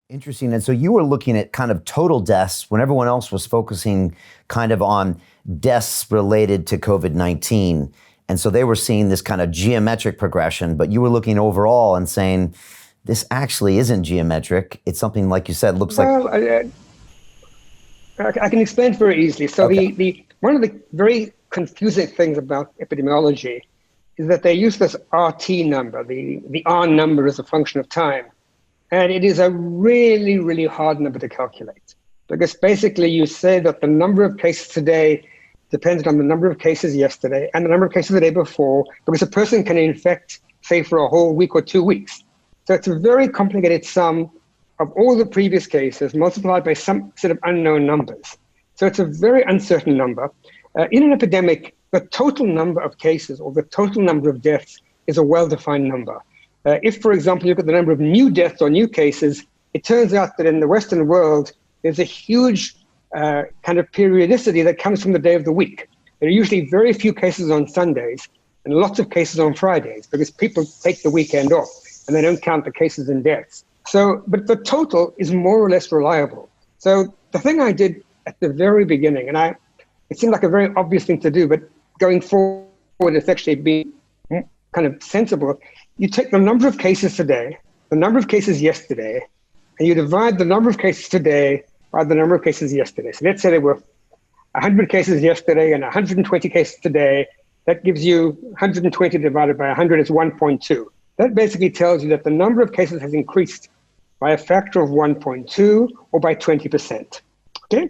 Interesting. And so you were looking at kind of total deaths when everyone else was focusing kind of on deaths related to COVID-19. And so they were seeing this kind of geometric progression, but you were looking overall and saying, this actually isn't geometric. It's something, like you said, looks well, I can explain very easily. So okay. One of the very confusing things about epidemiology is that they use this RT number, the R number as a function of time. And it is a really, really hard number to calculate, because basically you say that the number of cases today depends on the number of cases yesterday and the number of cases the day before, because a person can infect, say, for a whole week or 2 weeks. So it's a very complicated sum of all the previous cases multiplied by some sort of unknown numbers. So it's a very uncertain number. In an epidemic, the total number of cases or the total number of deaths is a well-defined number. If, for example, you look at the number of new deaths or new cases, it turns out that in the Western world, there's a huge kind of periodicity that comes from the day of the week. There are usually very few cases on Sundays and lots of cases on Fridays, because people take the weekend off and they don't count the cases and deaths. So, but the total is more or less reliable. So the thing I did at the very beginning, and it seemed like a very obvious thing to do, but going forward, it's actually been kind of sensible. You take the number of cases today, the number of cases yesterday, and you divide the number of cases today by the number of cases yesterday. So let's say there were 100 cases yesterday and 120 cases today. That gives you 120 divided by 100 is 1.2. That basically tells you that the number of cases has increased by a factor of 1.2 or by 20%. Okay?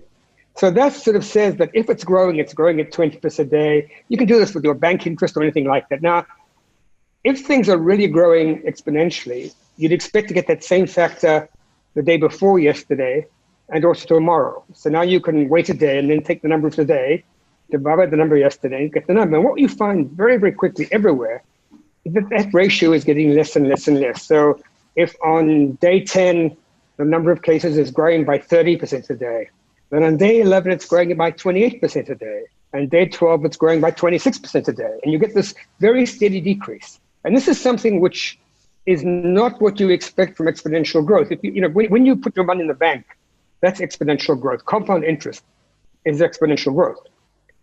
So that sort of says that if it's growing at 20% a day. You can do this with your bank interest or anything like that. Now, if things are really growing exponentially, you'd expect to get that same factor the day before yesterday and also tomorrow. So now you can wait a day and then take the number of today, divide by the number yesterday, and get the number. And what you find very, very quickly everywhere is that that ratio is getting less and less and less. So if on day 10, the number of cases is growing by 30% a day, then on day 11, it's growing by 28% a day. And day 12, it's growing by 26% a day. And you get this very steady decrease. And this is something which is not what you expect from exponential growth. If when you put your money in the bank, that's exponential growth. Compound interest is exponential growth.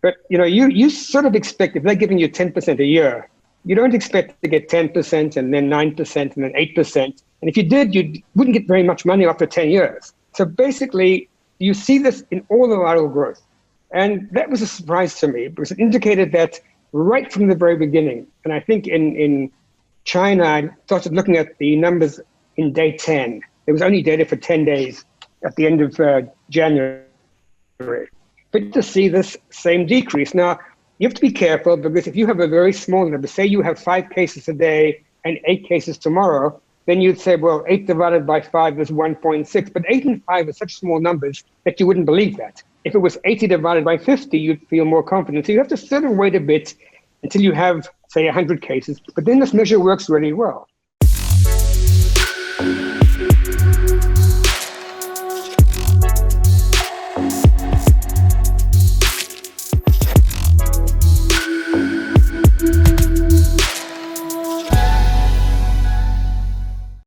But you sort of expect, if they're giving you 10% a year, you don't expect to get 10% and then 9% and then 8%. And if you did, you wouldn't get very much money after 10 years. So basically, you see this in all the viral growth. And that was a surprise to me, because it indicated that right from the very beginning, and I think in China, I started looking at the numbers in day 10. There was only data for 10 days at the end of January. But to see this same decrease. Now, you have to be careful, because if you have a very small number, say you have 5 cases today and 8 cases tomorrow, then you'd say, well, 8 divided by 5 is 1.6. But 8 and 5 are such small numbers that you wouldn't believe that. If it was 80 divided by 50, you'd feel more confident. So you have to sit and wait a bit until you have, say, 100 cases. But then this measure works really well.